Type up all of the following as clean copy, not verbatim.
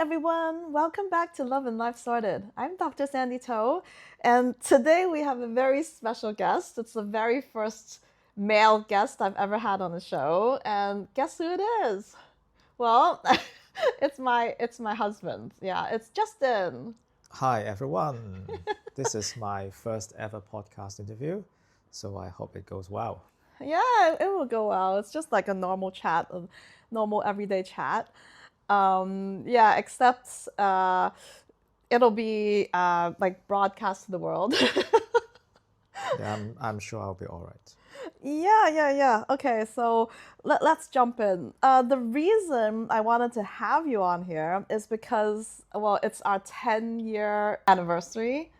everyone. Welcome back to Love and Life Sorted. I'm Dr. Sandy Toe, and today we have a very special guest. It's the very first male guest I've ever had on the show, and guess who it is? Well, it's my husband. Yeah, it's Justin. Hi everyone. This is my first ever podcast interview, so I hope it goes well. Yeah, it will go well. It's just like a normal chat, a normal everyday chat. Yeah, except it'll be like broadcast to the world. Yeah, I'm sure I'll be all right. Yeah. Okay, so let's jump in. The reason I wanted to have you on here is because, well, it's our 10-year anniversary,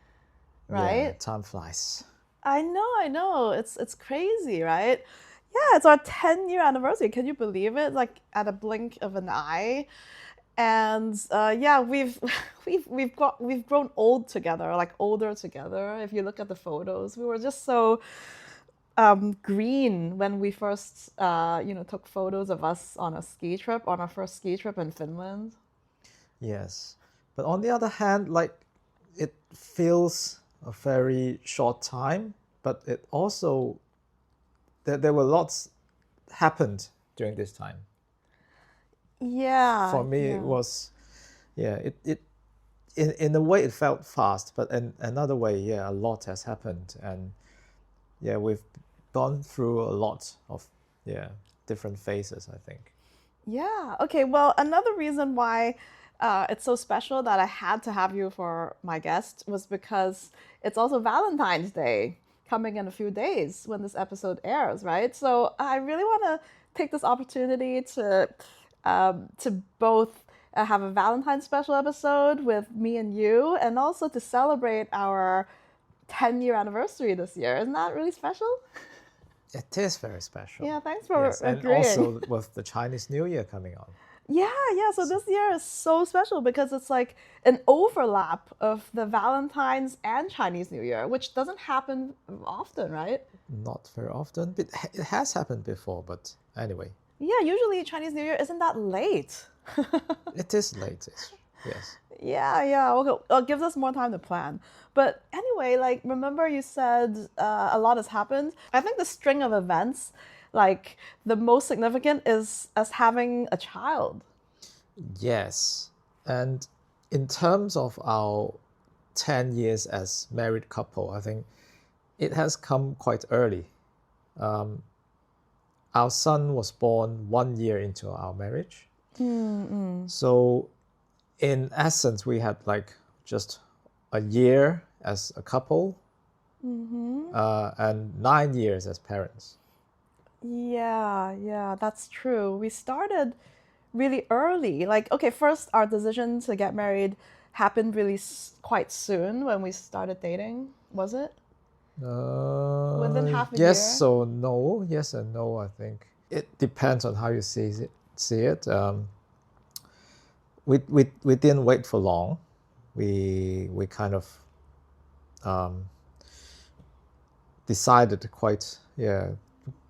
right? Yeah, time flies. I know. It's crazy, right? Yeah, it's our 10-year anniversary. Can you believe it? Like at a blink of an eye. And yeah, we've grown old together, like older together. If you look at the photos, we were just so green when we first took photos of us on our first ski trip in Finland. Yes. But on the other hand, like it feels a very short time, but it also there were lots happened during this time. Yeah. For me, it was, yeah, it in a way it felt fast, but in another way, yeah, a lot has happened, and yeah, we've gone through a lot of different phases, I think. Yeah. Okay. Well, another reason why it's so special that I had to have you for my guest was because it's also Valentine's Day coming in a few days when this episode airs, right? So I really want to take this opportunity to both have a Valentine's special episode with me and you, and also to celebrate our 10-year anniversary this year. Isn't that really special? It is very special. Yeah, thanks for and agreeing. also with the Chinese New Year coming on. Yeah. So this year is so special because it's like an overlap of the Valentine's and Chinese New Year, which doesn't happen often, right? Not very often, but it has happened before, but anyway. Yeah, usually Chinese New Year isn't that late. It is late, yes. Yeah. Okay, it gives us more time to plan. But anyway, like, remember you said a lot has happened? I think the string of events, like, the most significant is us having a child. Yes. And in terms of our 10 years as married couple, I think it has come quite early. Our son was born 1 year into our marriage. So in essence, we had like just a year as a couple and 9 years as parents. Yeah, that's true. We started really early. Like, okay, first our decision to get married happened really quite soon when we started dating, was it? Within half a year? Yes, so no. Yes and no, I think. It depends on how you see it. We didn't wait for long. We kind of decided quite,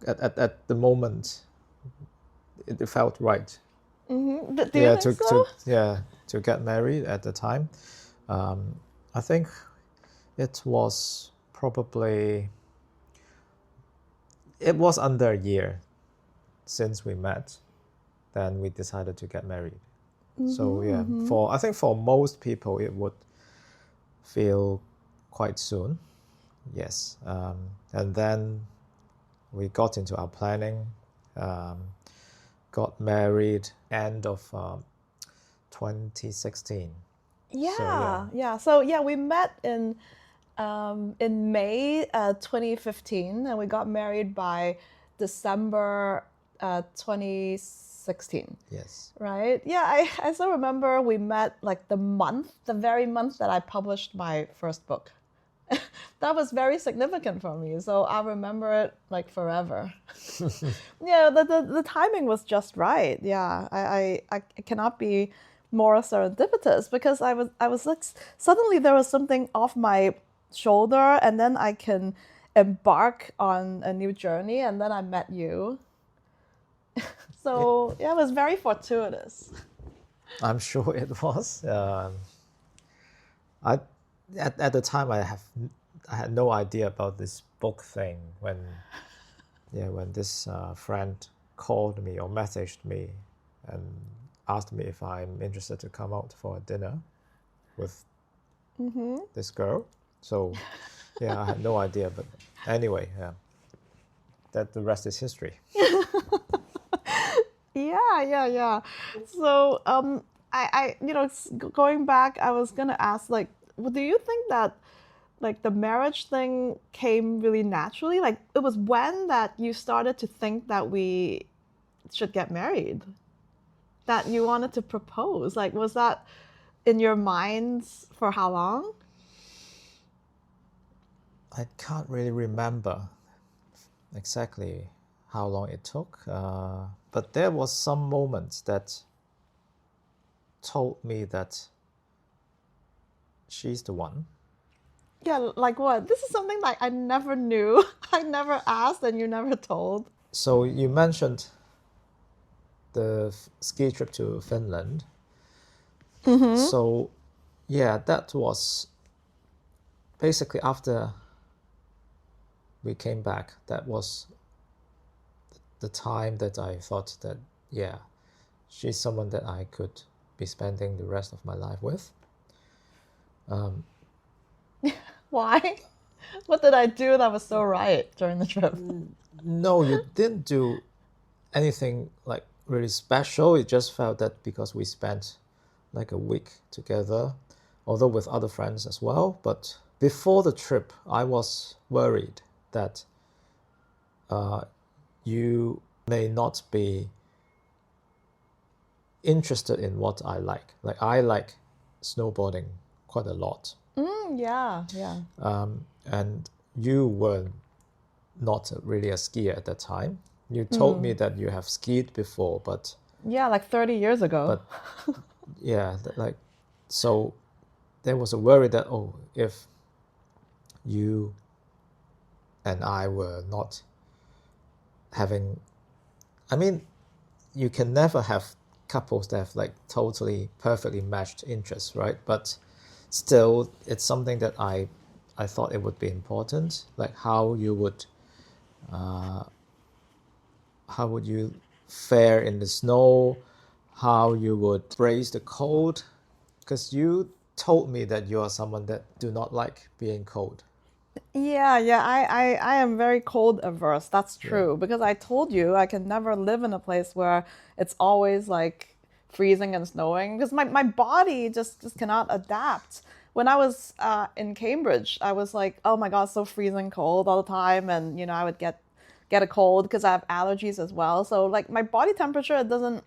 at the moment it felt right. Mm-hmm. Do you think so? To get married at the time. I think it was under a year since we met, then we decided to get married. So I think for most people it would feel quite soon. Yes. And then we got into our planning, got married end of 2016. So we met in May 2015, and we got married by December 2016. Yes. Right? Yeah, I still remember we met like the very month that I published my first book. That was very significant for me, so I'll remember it like forever. Yeah, the timing was just right. Yeah, I cannot be more serendipitous because I was like, suddenly there was something off my shoulder, and then I can embark on a new journey, and then I met you. So yeah, it was very fortuitous. I'm sure it was. I at the time I had no idea about this book thing when this friend called me or messaged me and asked me if I'm interested to come out for a dinner with this girl. So yeah, I had no idea, but anyway, yeah, that the rest is history. Yeah. So, going back, I was gonna ask, like, do you think that, like, the marriage thing came really naturally? Like, it was when that you started to think that we should get married, that you wanted to propose? Like, was that in your minds for how long? I can't really remember exactly how long it took, but there was some moments that told me that she's the one. Yeah, like what? This is something like I never knew. I never asked and you never told. So you mentioned the ski trip to Finland. So yeah, that was basically after we came back. That was the time that I thought that, yeah, she's someone that I could be spending the rest of my life with. Why? What did I do that was so right during the trip? No, you didn't do anything like really special. It just felt that because we spent like a week together, although with other friends as well. But before the trip, I was worried that you may not be interested in what I like. Like I like snowboarding quite a lot. Yeah. And you were not really a skier at that time. You told me that you have skied before, but Yeah, like 30 years ago. yeah, so there was a worry that, oh, if you and I were not having, I mean, you can never have couples that have like totally perfectly matched interests, right? But still, it's something that I thought it would be important, like how would you fare in the snow, how you would brace the cold, because you told me that you are someone that do not like being cold. Yeah, I am very cold averse. That's true. Because I told you I can never live in a place where it's always like freezing and snowing. Because my body just cannot adapt. When I was in Cambridge, I was like, oh my God, so freezing cold all the time. And, I would get a cold because I have allergies as well. So like my body temperature, it doesn't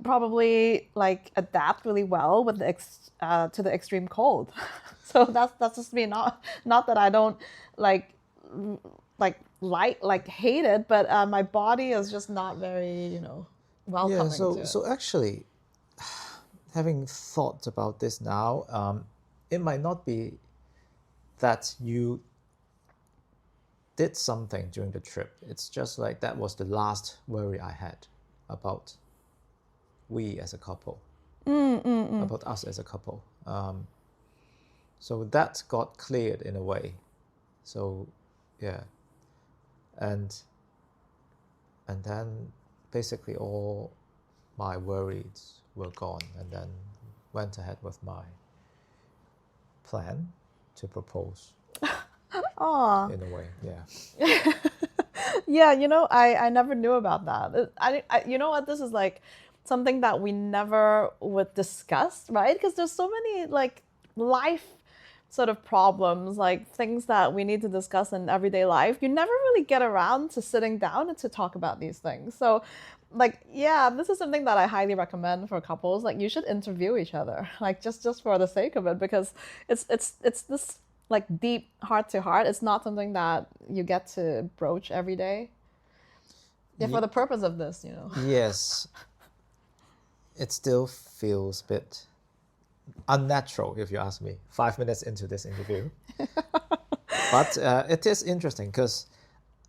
probably like adapt really well with to the extreme cold. So that's just me. Not that I don't like hate it, but my body is just not very welcoming to it. So actually, having thought about this now, it might not be that you did something during the trip. It's just like that was the last worry I had about we as a couple, about us as a couple. So that got cleared in a way. So yeah, and then basically all my worries were gone, and then went ahead with my plan to propose. Aw. In a way, yeah. Yeah, I never knew about that. You know what? This is like something that we never would discuss, right? Because there's so many like life sort of problems, like things that we need to discuss in everyday life. You never really get around to sitting down and to talk about these things. So, like, yeah, this is something that I highly recommend for couples. Like, you should interview each other, like just for the sake of it, because it's this like deep heart to heart. It's not something that you get to broach every day. Yeah, for the purpose of this. Yes, it still feels a bit unnatural, if you ask me, 5 minutes into this interview. But it is interesting because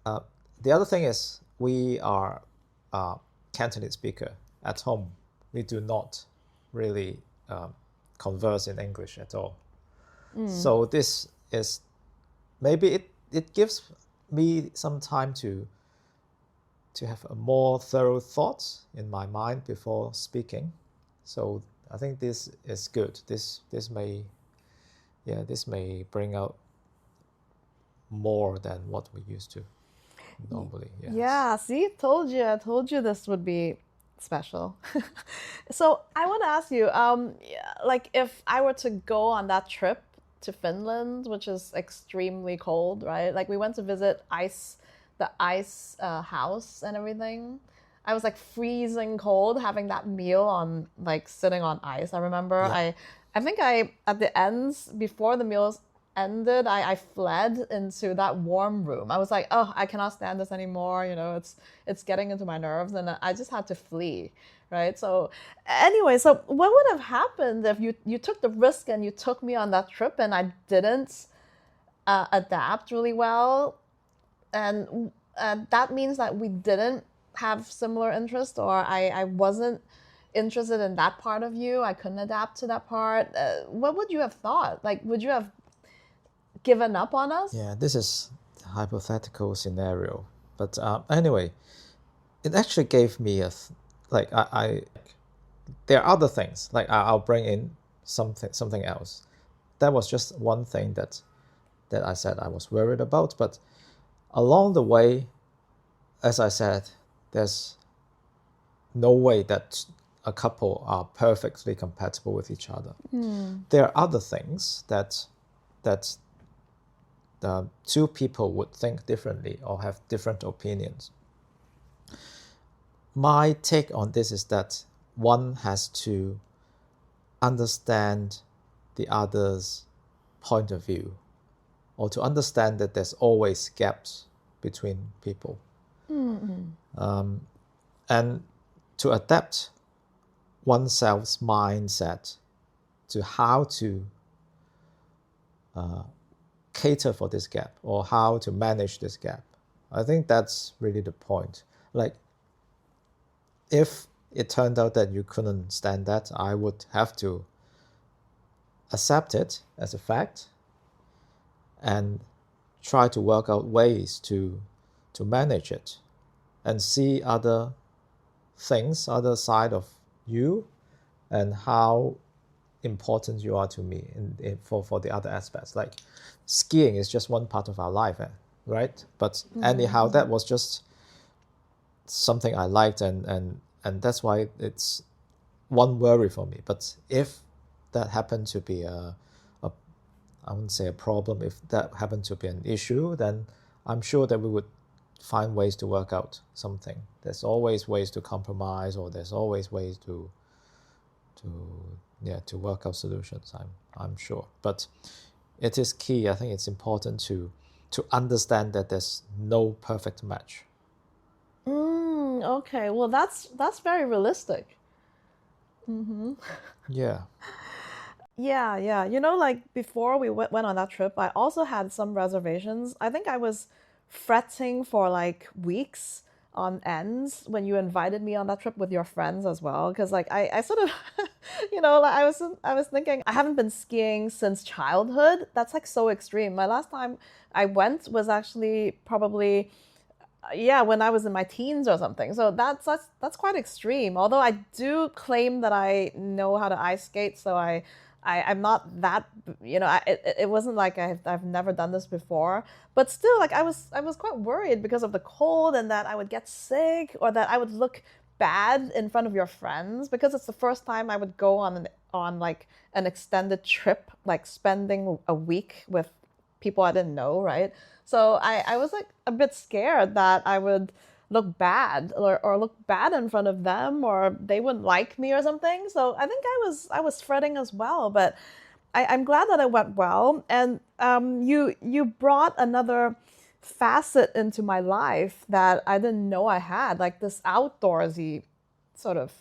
the other thing is we are Cantonese speaker at home. We do not really converse in English at all. So this is maybe it gives me some time to have a more thorough thoughts in my mind before speaking. So I think this is good. This may bring out more than what we used to normally. Yes. Yeah, see, I told you this would be special. So I want to ask you, like if I were to go on that trip to Finland, which is extremely cold, right? Like we went to visit the ice house and everything. I was like freezing cold having that meal on like sitting on ice. I remember I think at the ends before the meals ended, I fled into that warm room. I was like, oh, I cannot stand this anymore. You know, it's getting into my nerves, and I just had to flee, right? So anyway, so what would have happened if you took the risk and you took me on that trip and I didn't adapt really well, and that means that we didn't have similar interests, or I wasn't interested in that part of you. I couldn't adapt to that part. What would you have thought? Like, would you have given up on us? Yeah, this is a hypothetical scenario, but anyway, it actually gave me I there are other things like I'll bring in something else. That was just one thing that I said I was worried about, but along the way, as I said, there's no way that a couple are perfectly compatible with each other. There are other things that the two people would think differently or have different opinions. My take on this is that one has to understand the other's point of view, or to understand that there's always gaps between people. And to adapt oneself's mindset to how to cater for this gap, or how to manage this gap. I think that's really the point. Like, if it turned out that you couldn't stand that, I would have to accept it as a fact and try to work out ways to manage it and see other things, other side of you, and how important you are to me for the other aspects. Like skiing is just one part of our life, right? But anyhow, that was just something I liked, and that's why it's one worry for me. But if that happened to be I wouldn't say a problem, if that happened to be an issue, then I'm sure that we would find ways to work out something. There's always ways to compromise, or there's always ways to work out solutions, I'm sure. But it is key, I think it's important to understand that there's no perfect match. Okay, well that's very realistic. Yeah. Yeah. You know, like before we went on that trip, I also had some reservations. I think I was fretting for like weeks on ends when you invited me on that trip with your friends as well, because like I sort of you know, like I was thinking, I haven't been skiing since childhood. That's like so extreme. My last time I went was actually probably when I was in my teens or something. So that's quite extreme. Although I do claim that I know how to ice skate, so I'm not that, you know, it wasn't like I've never done this before, but still, like I was quite worried because of the cold, and that I would get sick, or that I would look bad in front of your friends, because it's the first time I would go on like an extended trip, like spending a week with people I didn't know, right? So I was like a bit scared that I would look bad, or look bad in front of them, or they wouldn't like me or something. So I think I was fretting as well, but I'm glad that it went well. And you brought another facet into my life that I didn't know I had, like this outdoorsy sort of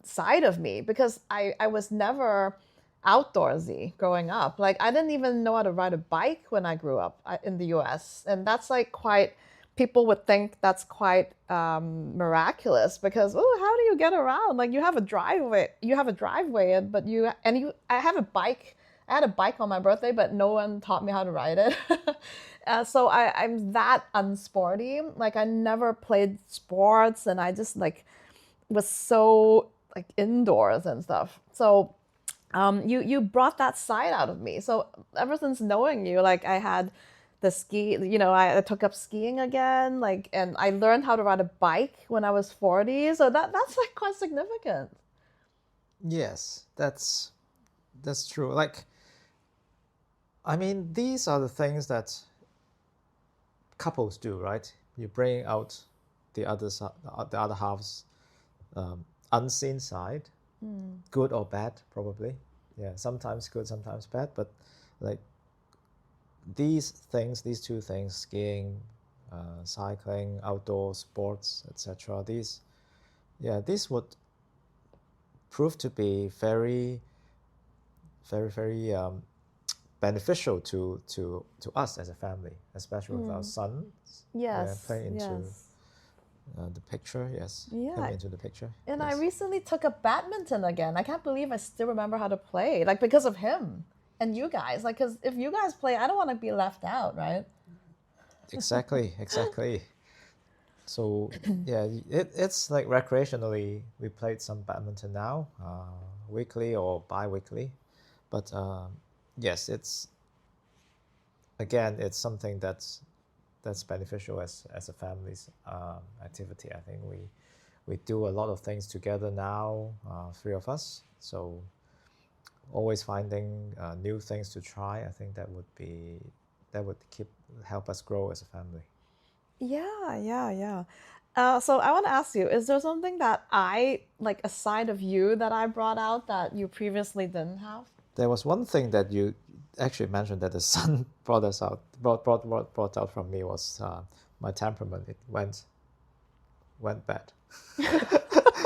side of me, because I was never outdoorsy growing up. Like I didn't even know how to ride a bike when I grew up in the US, and that's like quite people would think that's quite miraculous because how do you get around? Like you have a driveway, but I have a bike. I had a bike on my birthday, but no one taught me how to ride it. So I'm that unsporty. Like I never played sports, and I just like was so like indoors and stuff. So you brought that side out of me. So ever since knowing you, like I had the ski, I took up skiing again, like, and I learned how to ride a bike when I was 40. So that's like quite significant. Yes, that's true. Like, I mean, these are the things that couples do, right? You bring out the other half's unseen side, good or bad, probably. Yeah, sometimes good, sometimes bad. But like these two things, skiing, cycling, outdoor sports, etc. These would prove to be very, very, very beneficial to us as a family, especially with our sons. Yes, playing into yes. The picture. Yes, Yeah. coming into the picture. And yes. I recently took up badminton again. I can't believe I still remember how to play, like because of him and you guys. Like, because if you guys play, I don't want to be left out, right? Exactly. So yeah, it's like recreationally we played some badminton now, weekly or bi-weekly, but yes, it's something that's beneficial as a family's activity. I think we do a lot of things together now, three of us. So always finding new things to try. I think that would help us grow as a family. Yeah. So I want to ask you, is there something that like a side of you that I brought out that you previously didn't have? There was one thing that you actually mentioned that the son brought out from me was my temperament. It went bad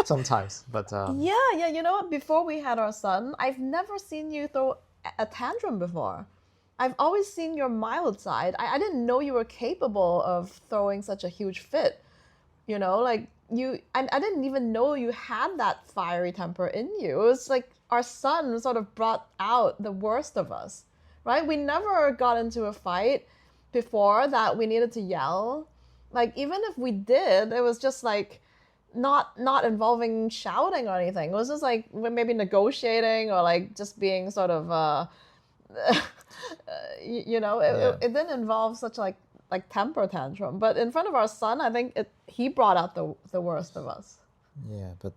sometimes, but Yeah. You know what? Before we had our son, I've never seen you throw a tantrum before. I've always seen your mild side. I didn't know you were capable of throwing such a huge fit. Like I didn't even know you had that fiery temper in you. It was like our son sort of brought out the worst of us, right? We never got into a fight before that we needed to yell. Like even if we did, it was just like not involving shouting or anything. It was just like maybe negotiating or like just being sort of it didn't involve such like temper tantrum. But in front of our son, I think he brought out the worst of us. But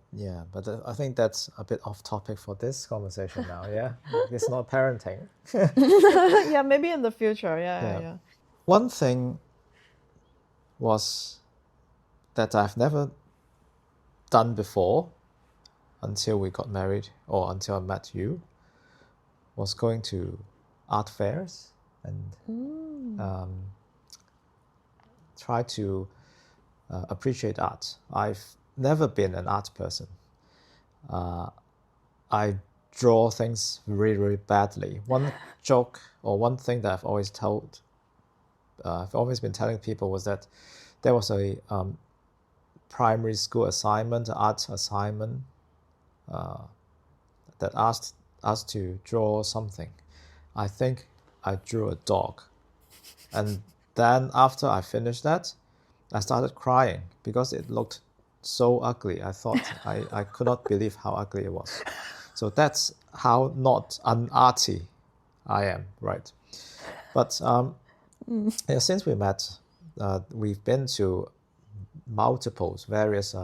I think that's a bit off topic for this conversation now. Yeah, it's not parenting. Yeah, maybe in the future. Yeah. One thing was that I've never done before until we got married or until I met you was going to art fairs and try to appreciate art. I've never been an art person. I draw things really, really badly. One joke or one thing that I've always been telling people was that there was a primary school assignment, art assignment, that asked us to draw something. I think I drew a dog. And then after I finished that, I started crying because it looked so ugly. I thought I could not believe how ugly it was. So that's how not unarty I am, right? But since we met, we've been to various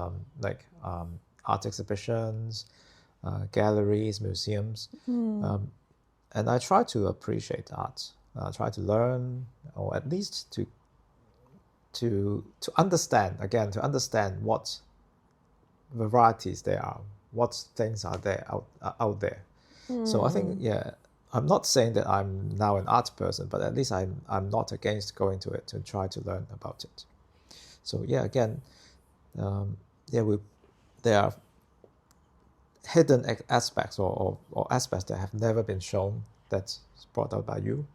art exhibitions, galleries, museums, and I try to appreciate art. Try to learn, or at least to understand what varieties there are, what things are there out there. So I think I'm not saying that I'm now an art person, but at least I'm not against going to it to try to learn about it. So again, there are hidden aspects or aspects that have never been shown that's brought out by you.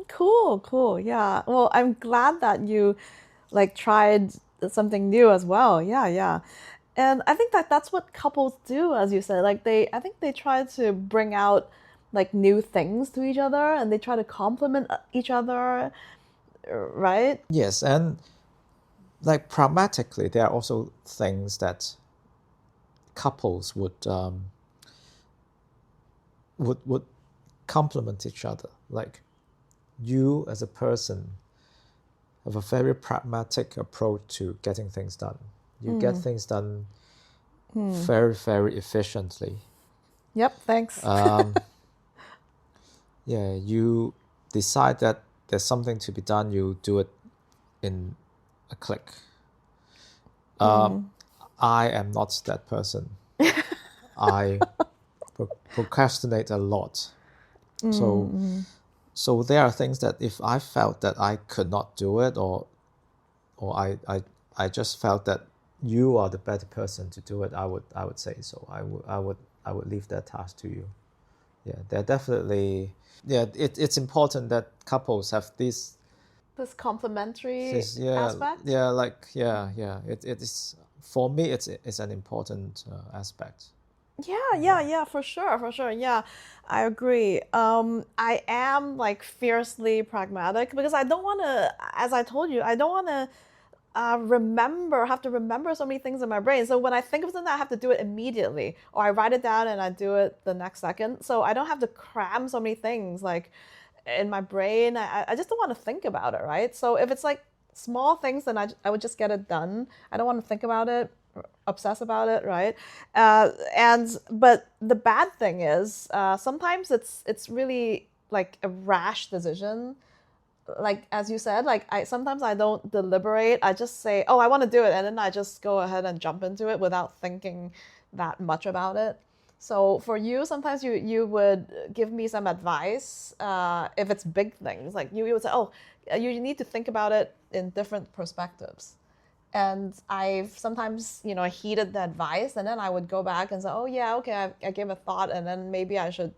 Cool. Yeah. Well, I'm glad that you like tried something new as well. Yeah. And I think that that's what couples do, as you said. Like I think they try to bring out like new things to each other, and they try to complement each other, right? Yes, and like pragmatically, there are also things that couples would complement each other. Like you as a person have a very pragmatic approach to getting things done. You get things done very, very efficiently. Yep. Thanks. Yeah, you decide that there's something to be done, you do it in a click. I am not that person. I procrastinate a lot. So there are things that if I felt that I could not do it, or I just felt that you are the better person to do it, I would say so. I would leave that task to you. Yeah, they're definitely, yeah. It's important that couples have This complementary this yeah aspect. yeah like yeah. It is, for me. It's an important aspect. Yeah, for sure. Yeah, I agree. I am like fiercely pragmatic because I don't want to, as I told you, I don't want to have to remember so many things in my brain. So when I think of something, I have to do it immediately, or I write it down and I do it the next second. So I don't have to cram so many things like in my brain. I just don't want to think about it, right? So if it's like small things, then I would just get it done. I don't want to think about it, obsess about it, right? But the bad thing is sometimes it's really like a rash decision, like as you said, like I sometimes I don't deliberate. I just say, "Oh, I want to do it," and then I just go ahead and jump into it without thinking that much about it. So for you, sometimes you would give me some advice if it's big things. Like you would say, "Oh, you need to think about it in different perspectives." And I've sometimes, heeded the advice, and then I would go back and say, "Oh yeah, okay, I gave a thought, and then maybe I should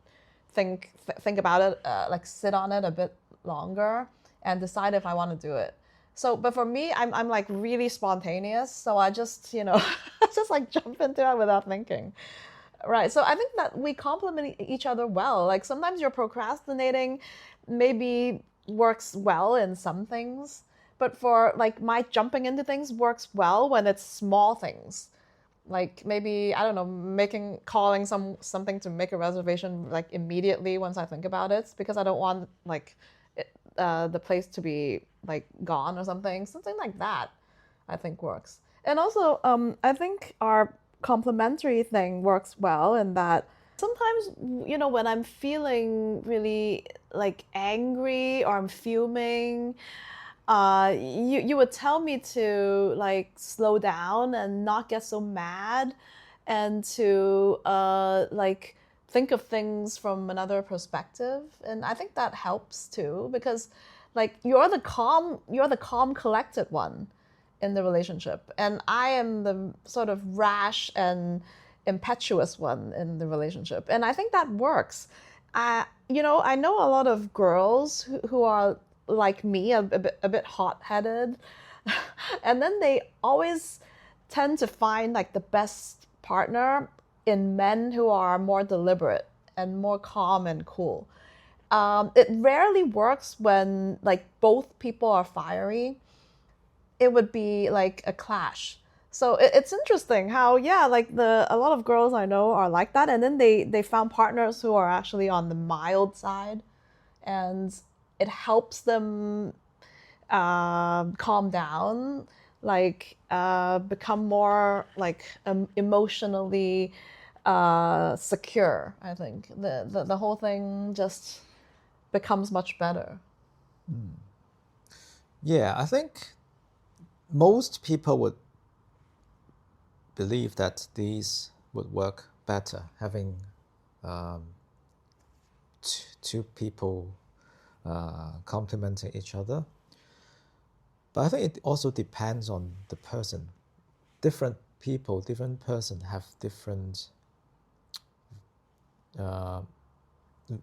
think about it, like sit on it a bit longer, and decide if I want to do it." So, but for me, I'm like really spontaneous, so I just, just like jump into it without thinking. Right. So I think that we complement each other well. Like sometimes you're procrastinating maybe works well in some things, but for like my jumping into things works well when it's small things. Like maybe, I don't know, calling something to make a reservation like immediately once I think about it, because I don't want like the place to be like gone or something. Something like that I think works. And also, I think our complementary thing works well in that sometimes, when I'm feeling really like angry or I'm fuming, you would tell me to like slow down and not get so mad, and to like think of things from another perspective. And I think that helps too, because like you're the calm collected one in the relationship, and I am the sort of rash and impetuous one in the relationship, and I think that works. I know a lot of girls who are like me, a bit hot-headed, and then they always tend to find like the best partner in men who are more deliberate and more calm and cool. It rarely works when like both people are fiery. It would be like a clash. So it's interesting how, yeah, like a lot of girls I know are like that, and then they found partners who are actually on the mild side, and it helps them calm down, like become more like emotionally secure. I think the whole thing just becomes much better. Yeah, I think most people would believe that these would work better, having two people complementing each other. But I think it also depends on the person. Different people, different person have different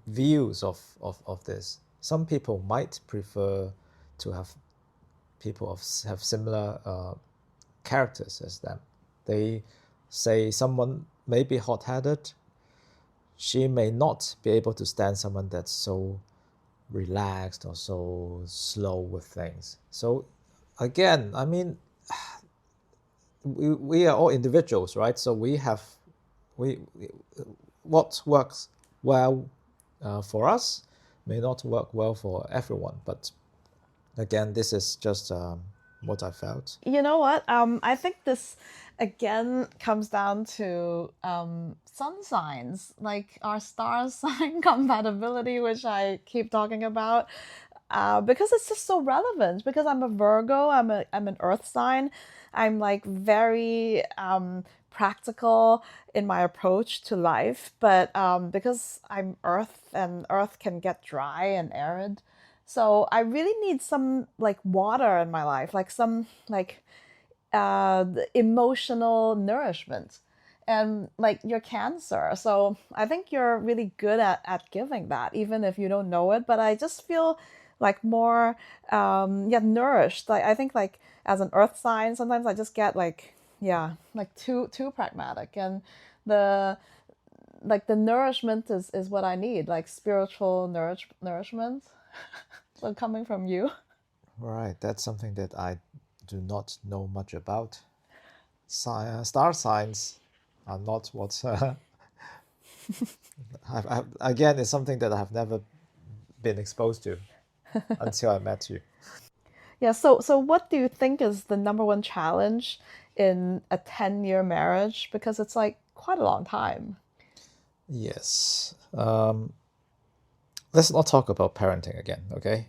views of this. some people might prefer to have have similar characters as them. They say someone may be hot-headed. She may not be able to stand someone that's so relaxed or so slow with things. So again, I mean, we are all individuals, right? So we what works well for us may not work well for everyone. But again, this is just what I felt. You know what? I think this again comes down to sun signs, like our star sign compatibility, which I keep talking about, because it's just so relevant. Because I'm a Virgo, I'm an Earth sign. I'm like very practical in my approach to life, but because I'm Earth and Earth can get dry and arid. So I really need some like water in my life, like some like emotional nourishment. And like you're Cancer, so I think you're really good at giving that, even if you don't know it. But I just feel like more nourished. I think like as an Earth sign, sometimes I just get like like too pragmatic, and the the nourishment is what I need, like spiritual nourishment. So coming from you. Right, that's something that I do not know much about. Star signs are not what. Again, it's something that I have never been exposed to until I met you. Yeah, so what do you think is the number one challenge in a 10-year marriage? Because it's like quite a long time. Yes. Let's not talk about parenting again, okay?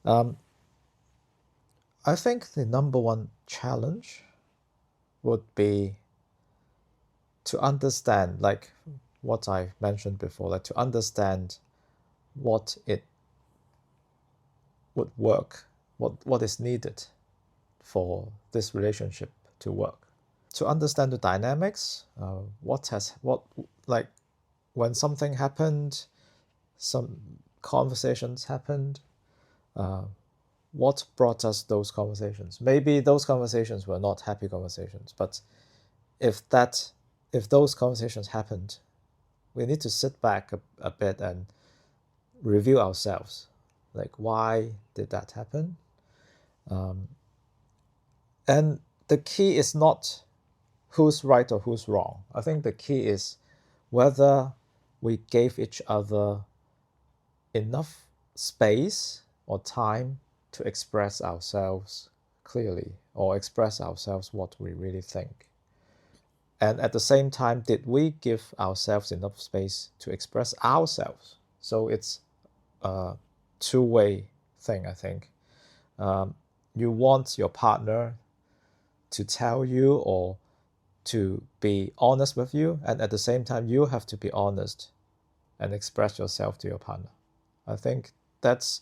I think the number one challenge would be to understand, like what I mentioned before, like to understand what it would work, what is needed for this relationship to work. To understand the dynamics, what like when something happened, some conversations happened, what brought us those conversations. Maybe those conversations were not happy conversations, but if those conversations happened, we need to sit back a bit and review ourselves. Like, why did that happen? And the key is not who's right or who's wrong. I think the key is whether we gave each other enough space or time to express ourselves clearly, or express ourselves what we really think. And at the same time, did we give ourselves enough space to express ourselves? So it's a two-way thing, I think. You want your partner to tell you or to be honest with you, and at the same time, you have to be honest and express yourself to your partner. I think that's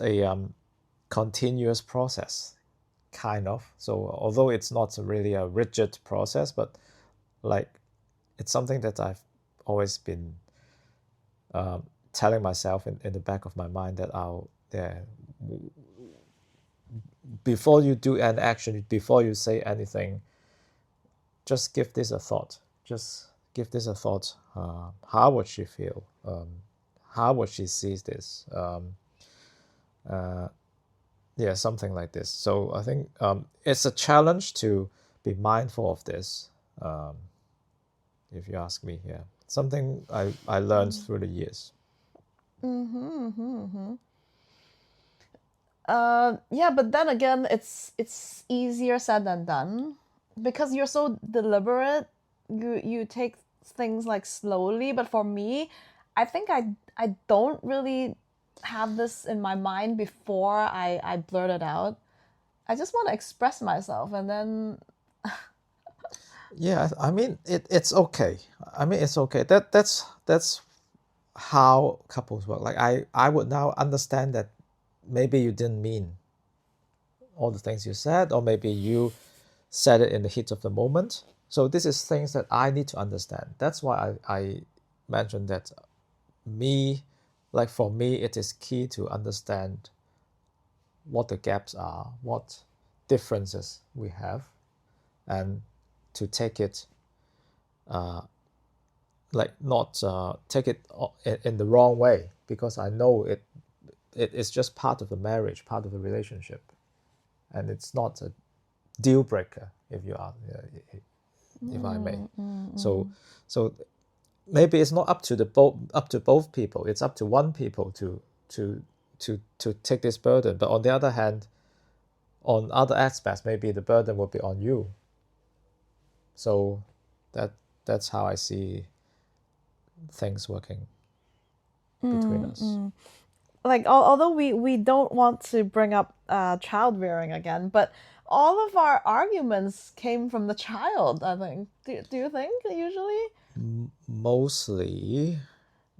a continuous process, kind of. So although it's not really a rigid process, but like it's something that I've always been telling myself in the back of my mind that before you do an action, before you say anything, just give this a thought. Just give this a thought. How would she feel? How would she see this? Something like this. So I think it's a challenge to be mindful of this. If you ask me, something I learned through the years. But then again, it's easier said than done, because you're so deliberate. You take things like slowly, but for me, I think I don't really have this in my mind before I blurt it out. I just want to express myself, and then Yeah, I mean it's okay. I mean it's okay. That's how couples work. Like I would now understand that maybe you didn't mean all the things you said, or maybe you said it in the heat of the moment. So this is things that I need to understand. That's why I mentioned that me like for me, it is key to understand what the gaps are, what differences we have, and to take it, like not take it in the wrong way, because I know it is just part of the marriage, part of the relationship, and it's not a deal breaker, if you are, if I may. So maybe it's not up to both people. It's up to one people to take this burden. But on the other hand, on other aspects, maybe the burden will be on you. So that's how I see things working between us. Like although we don't want to bring up child rearing again, but all of our arguments came from the child, I think. Do you think usually? Mostly,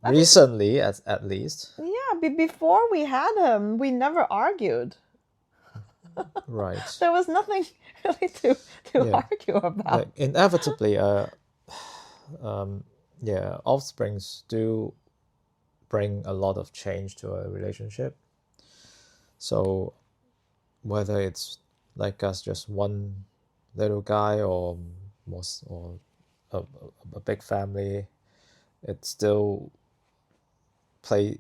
recently at least. Yeah, before we had him, we never argued. Right. There was nothing really to argue about. Like inevitably, offsprings do bring a lot of change to a relationship. So whether it's like us, just one little guy, or a big family, it still plays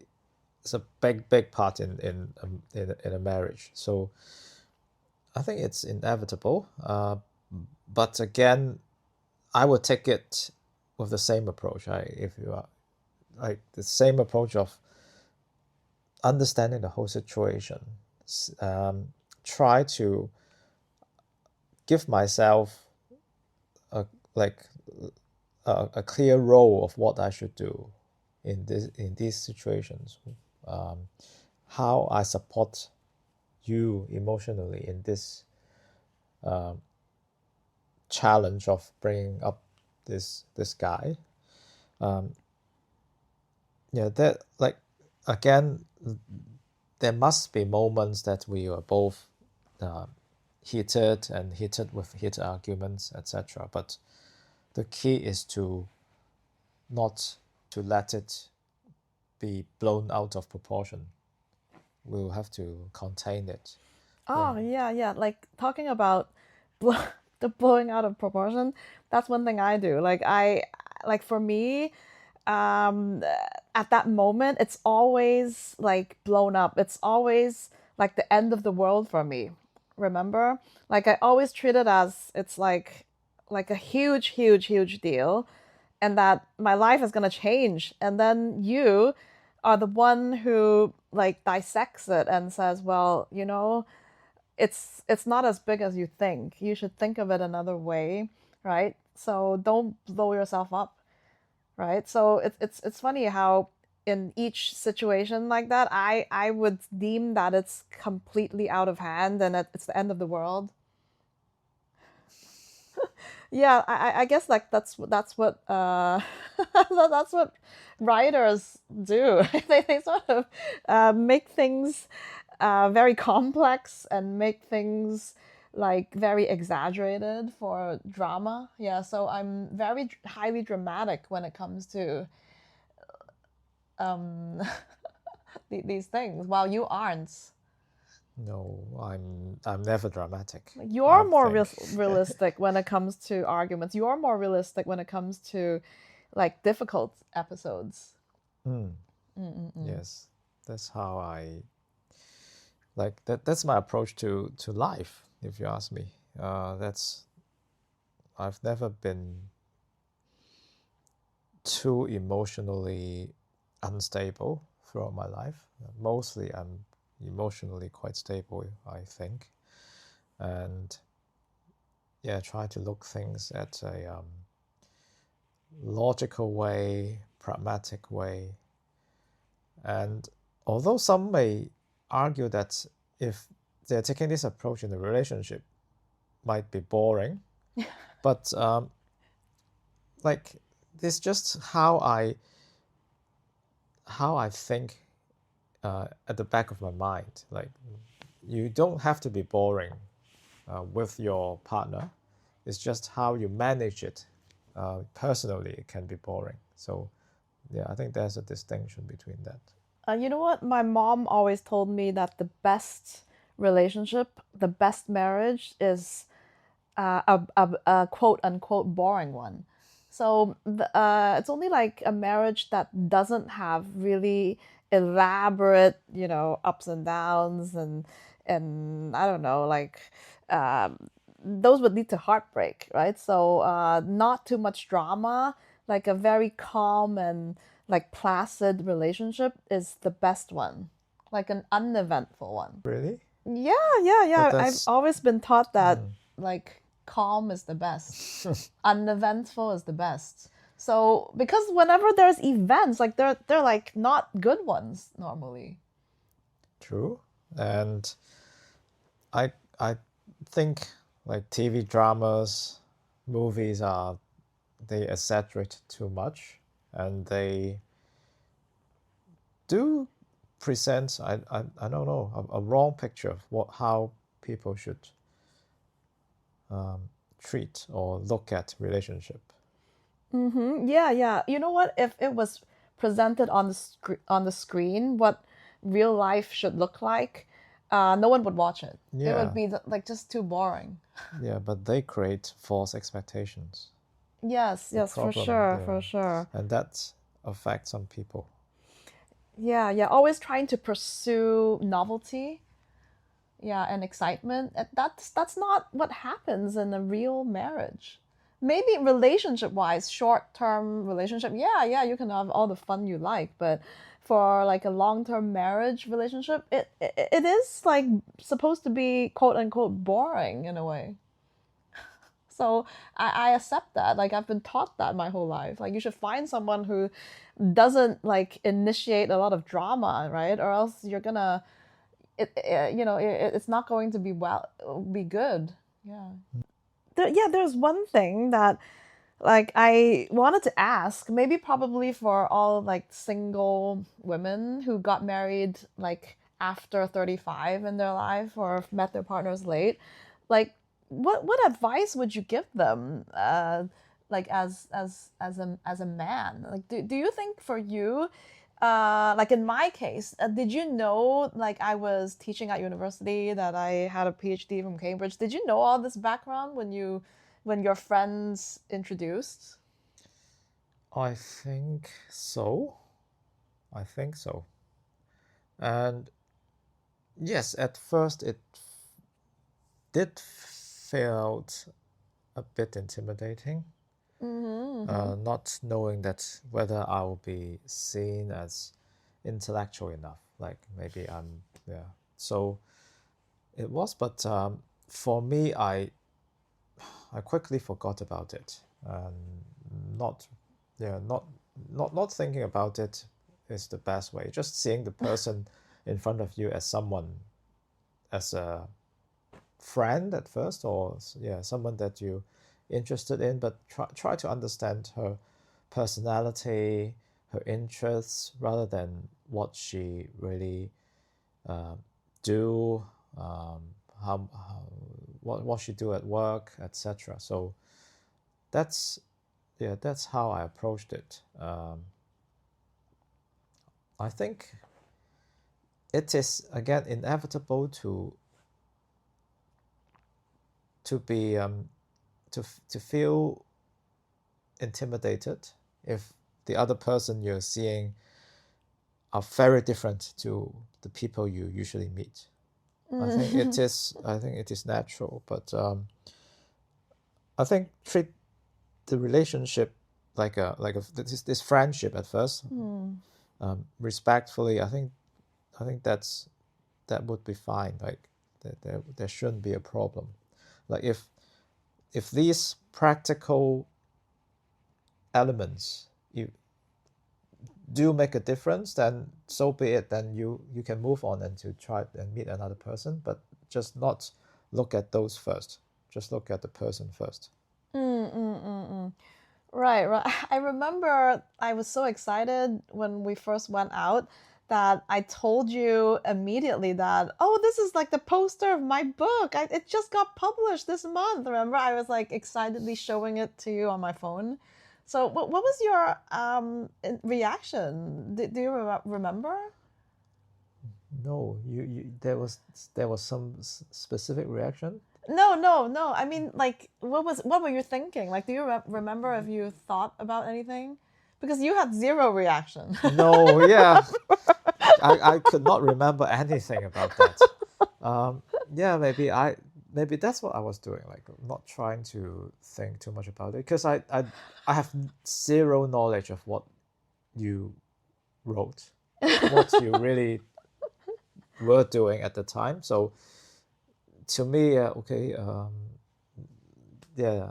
a big part in a marriage. So I think it's inevitable. But again, I would take it with the same approach. If you are like the same approach of understanding the whole situation, try to give myself a clear role of what I should do in these situations, how I support you emotionally in this challenge of bringing up this guy. That, like, again, there must be moments that we are both heated with heated arguments, etc. But the key is to not to let it be blown out of proportion. We'll have to contain it. Oh, yeah. Like talking about the blowing out of proportion, that's one thing I do. Like for me, at that moment, it's always like blown up. It's always like the end of the world for me. Remember? Like I always treat it as it's like a huge deal, and that my life is gonna change. And then you are the one who like dissects it and says, well, it's not as big as you think. You should think of it another way, right? So don't blow yourself up, right? So it's funny how in each situation like that, I would deem that it's completely out of hand and it's the end of the world. Yeah, I guess like that's what that's what writers do. They sort of make things very complex and make things like very exaggerated for drama. Yeah, so I'm very highly dramatic when it comes to um, these things, while you aren't. No, I'm never dramatic. You're I more think. realistic when it comes to arguments. You're more realistic when it comes to like difficult episodes. Yes, that's how I like that. That's my approach to life. If you ask me, I've never been too emotionally unstable throughout my life. Mostly, I'm emotionally quite stable, I think, and try to look things at a logical way, pragmatic way. And although some may argue that if they're taking this approach in the relationship, might be boring, but like this just how I think at the back of my mind. Like, you don't have to be boring with your partner. It's just how you manage it. Personally, it can be boring. So, I think there's a distinction between that. You know what? My mom always told me that the best relationship, the best marriage is a quote unquote boring one. So it's only like a marriage that doesn't have really elaborate, ups and downs and I don't know, like those would lead to heartbreak, right? So not too much drama, like a very calm and like placid relationship is the best one, like an uneventful one. Really? Yeah, yeah, But yeah. I've that's always been taught that like calm is the best, uneventful is the best. So because whenever there's events, like they're like not good ones normally. true. And I think like TV dramas, movies are they exaggerate too much, and they do present I don't know a wrong picture of how people should treat or look at relationship. Yeah, yeah. You know what? If it was presented on the screen, what real life should look like, no one would watch it. It would Yeah, be like just too boring. yeah, but they create false expectations. Yes, The yes, for problem sure, for there, sure. and that affects some people. Yeah, yeah. Always trying to pursue novelty, yeah, and excitement. That's not what happens in a real marriage. Maybe relationship wise, short term relationship, yeah, yeah, you can have all the fun you like, but for like a long term marriage relationship, it is like supposed to be quote unquote boring in a way. So I accept that. Like I've been taught that my whole life. Like you should find someone who doesn't like initiate a lot of drama, right? Or else you're gonna it's not going to be good. Yeah. There's one thing that like I wanted to ask, maybe probably for all like single women who got married like after 35 in their life or met their partners late, like what advice would you give them like as a man? Like do you think for you like in my case, did you know like I was teaching at university that I had a PhD from Cambridge? Did you know all this background when your friends introduced? I think so. I think so. And yes, at first it did felt a bit intimidating, not knowing that whether I will be seen as intellectual enough. Like maybe I'm, yeah. So it was, but for me, I quickly forgot about it, and not, yeah, not thinking about it is the best way. Just seeing the person in front of you as someone, as a friend at first, or yeah, someone that you interested in, but try to understand her personality, her interests, rather than what she really do, how what she do at work, etc. So that's yeah, that's how I approached it. I think it is again inevitable to be to feel intimidated if the other person you're seeing are very different to the people you usually meet. I think it is natural, but I think treat the relationship like this friendship at first, respectfully. I think that would be fine. Like there shouldn't be a problem. Like if these practical elements you do make a difference, then so be it. Then you can move on and to try and meet another person, but just not look at those first. Just look at the person first. Right, right. I remember I was so excited when we first went out that I told you immediately that, oh, this is like the poster of my book. It just got published this month. Remember, I was like excitedly showing it to you on my phone. So, what was your reaction? Do you remember? No, you there was some specific reaction. No. I mean, like, what were you thinking? Like, do you remember if you thought about anything? Because you had zero reaction. No, yeah, I could not remember anything about that. Yeah, maybe that's what I was doing, like not trying to think too much about it, because I have zero knowledge of what you wrote, what you really were doing at the time. So to me, okay, yeah,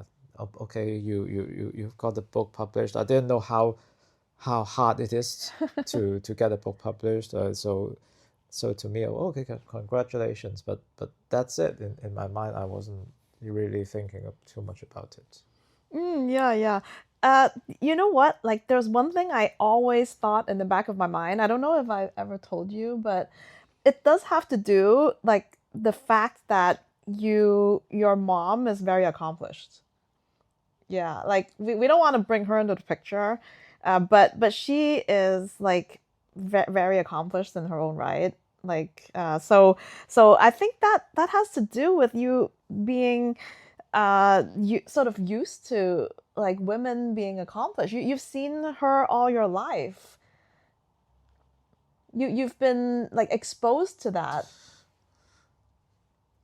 okay, you've got the book published. I didn't know how hard it is to get a book published. So to me, oh, okay, congratulations. But that's it. In my mind, I wasn't really thinking of too much about it. Yeah. Uh, you know what? Like, there's one thing I always thought in the back of my mind. I don't know if I ever told you, but it does have to do like the fact that your mom is very accomplished. Yeah, like we don't want to bring her into the picture, but she is like very accomplished in her own right. Like so I think that has to do with you being you sort of used to like women being accomplished. You've seen her all your life. You've been like exposed to that.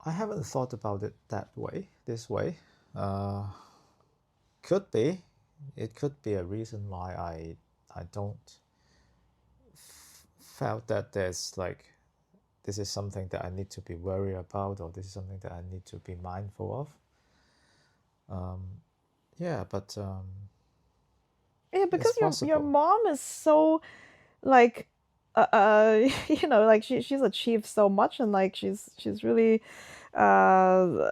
I haven't thought about it that way, this way. Uh, could be, it could be a reason why I don't felt that there's like this is something that I need to be worried about, or this is something that I need to be mindful of. Yeah, but Yeah, it's because your possible. mom is so like you know like she's achieved so much and like she's really uh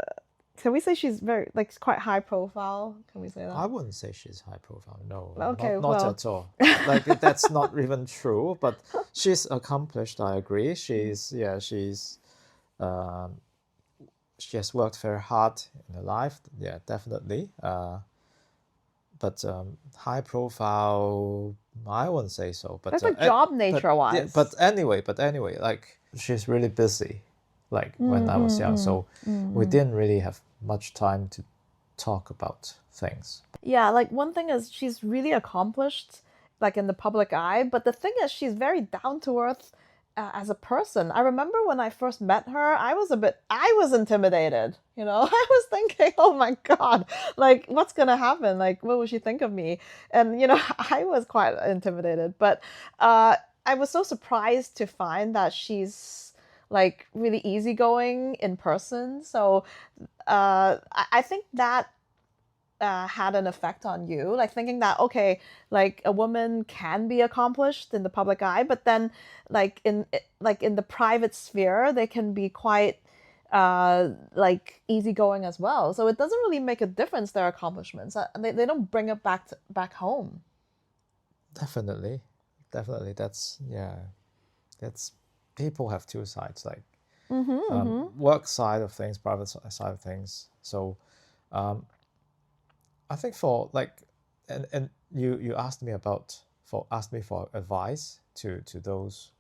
can we say she's very like quite high profile? Can we say that? I wouldn't say she's high profile. No, Okay, not well, at all. Like that's not even true. But she's accomplished. I agree. Um, she has worked very hard in her life. Yeah, definitely. But high profile, I wouldn't say so. that's like job nature Yeah, wise. but anyway, like she's really busy. Like when I was young, so we didn't really have much time to talk about things. Yeah, like one thing is she's really accomplished, like in the public eye. But the thing is, she's very down to earth as a person. I remember when I first met her, I was intimidated. You know, I was thinking, oh my God, like what's gonna happen? Like, what would she think of me? And you know, I was quite intimidated. But I was so surprised to find that she's like really easygoing in person. So I think that had an effect on you, like thinking that okay, like a woman can be accomplished in the public eye, but then like in the private sphere they can be quite like easygoing as well. So it doesn't really make a difference their accomplishments. They don't bring it back home. Definitely, definitely. That's yeah. That's people have two sides, like work side of things, private side of things. So I think for like, and you asked me asked me for advice to those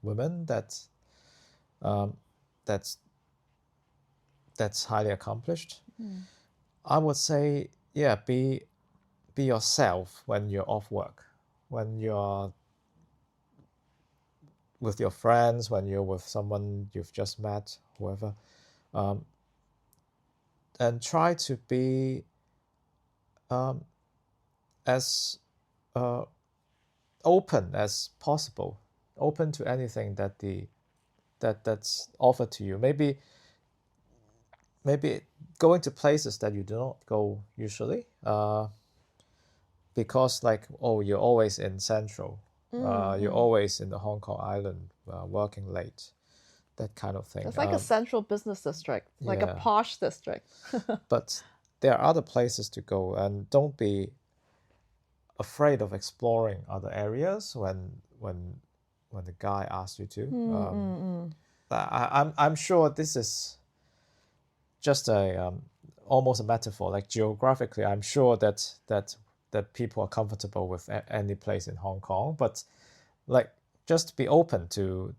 women um, that's that's highly accomplished. I would say, yeah, be yourself when you're off work, when you're with your friends, when you're with someone you've just met, whoever, and try to be as open as possible, open to anything that's offered to you. Maybe going to places that you do not go usually, because like, oh, you're always in Central, you're always in the Hong Kong Island, working late, that kind of thing. It's like a central business district, like a Yeah, posh district. but there are other places to go, and don't be afraid of exploring other areas when the guy asks you to. I'm sure this is just a almost a metaphor. Like geographically, I'm sure that people are comfortable with any place in Hong Kong, but like just be open to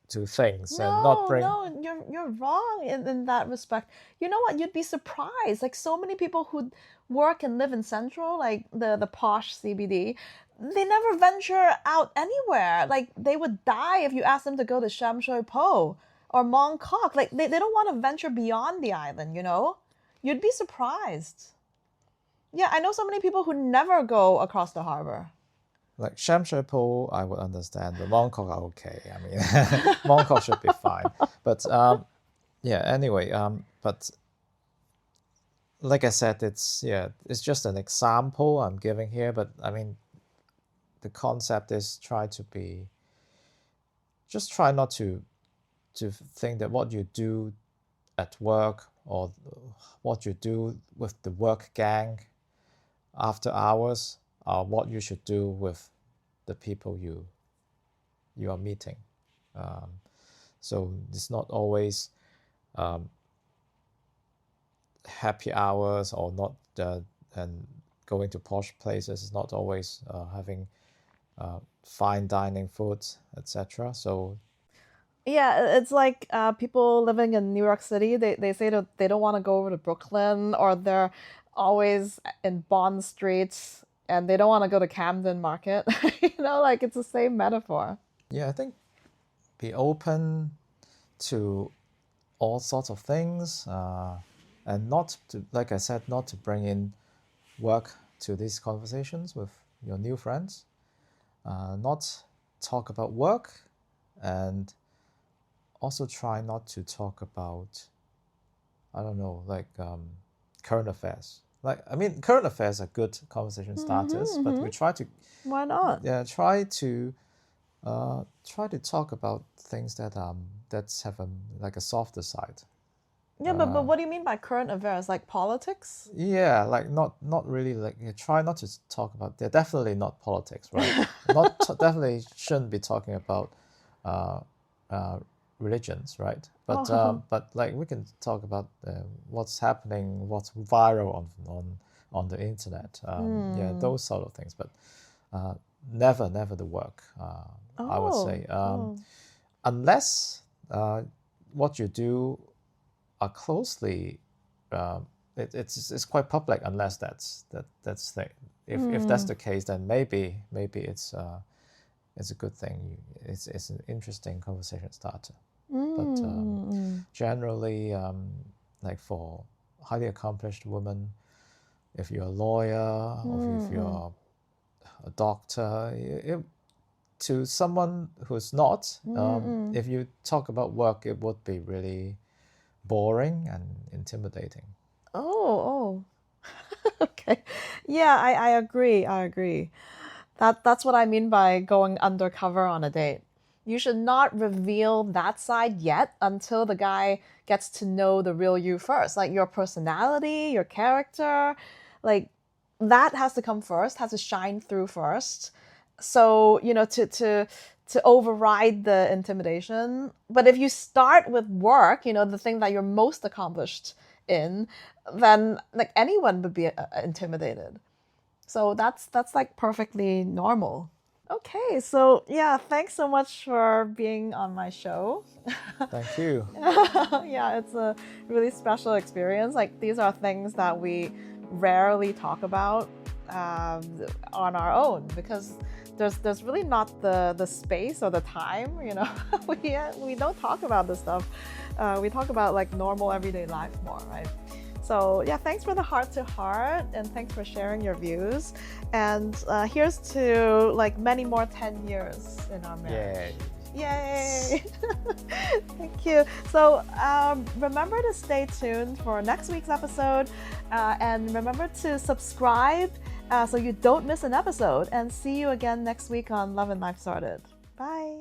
to things and not bring. No, you're wrong in that respect. You know what? You'd be surprised. Like so many people who work and live in Central, like the posh CBD, they never venture out anywhere. Like they would die if you asked them to go to Sham Shui Po or Mong Kok. Like they don't want to venture beyond the island, you know? You'd be surprised. Yeah, I know so many people who never go across the harbor. Like Sham Shui Po, I would understand, but Mongkok are okay. I mean, Mongkok should be fine. But yeah, anyway, but like I said, it's just an example I'm giving here. But I mean, the concept is try not to think that what you do at work or what you do with the work gang after hours are what you should do with the people you are meeting. So it's not always happy hours or not, and going to posh places is not always having fine dining foods, etc. So yeah, it's like people living in New York City, they say that they don't want to go over to Brooklyn, or they're always in Bond Street and they don't want to go to Camden Market. You know, like it's the same metaphor. Yeah, I think be open to all sorts of things, and not to, like I said, not to bring in work to these conversations with your new friends. Not talk about work, and also try not to talk about, I don't know, like current affairs. Like, I mean, current affairs are good conversation starters, but we try to... Why not? Yeah, try to talk about things that that's have like a softer side. Yeah, but what do you mean by current affairs? Like politics? Yeah, like not really, like try not to talk about. They're definitely not politics, right? Definitely shouldn't be talking about religions, right? But but like we can talk about what's happening, what's viral on the internet. Yeah, those sort of things. But never the work. I would say, unless what you do are closely, it's quite public. Unless that's the, if that's the case, then maybe it's a good thing. It's an interesting conversation starter. But generally, like for highly accomplished women, if you're a lawyer or if you're a doctor, to someone who's not, if you talk about work, it would be really boring and intimidating. Oh. Okay. Yeah, I agree. That's what I mean by going undercover on a date. You should not reveal that side yet until the guy gets to know the real you first. Like your personality, your character, like that has to come first, has to shine through first. So, you know, to override the intimidation. But if you start with work, you know, the thing that you're most accomplished in, then like anyone would be intimidated. So that's like perfectly normal. Okay, so yeah, thanks so much for being on my show. Thank you. Yeah, it's a really special experience. Like these are things that we rarely talk about on our own, because there's really not the space or the time, you know. we don't talk about this stuff. We talk about like normal everyday life more, right? So yeah, thanks for the heart to heart, and thanks for sharing your views. And here's to like many more 10 years in our marriage. Yay! Thank you. So remember to stay tuned for next week's episode, and remember to subscribe so you don't miss an episode. And see you again next week on Love and Life Sorted. Bye.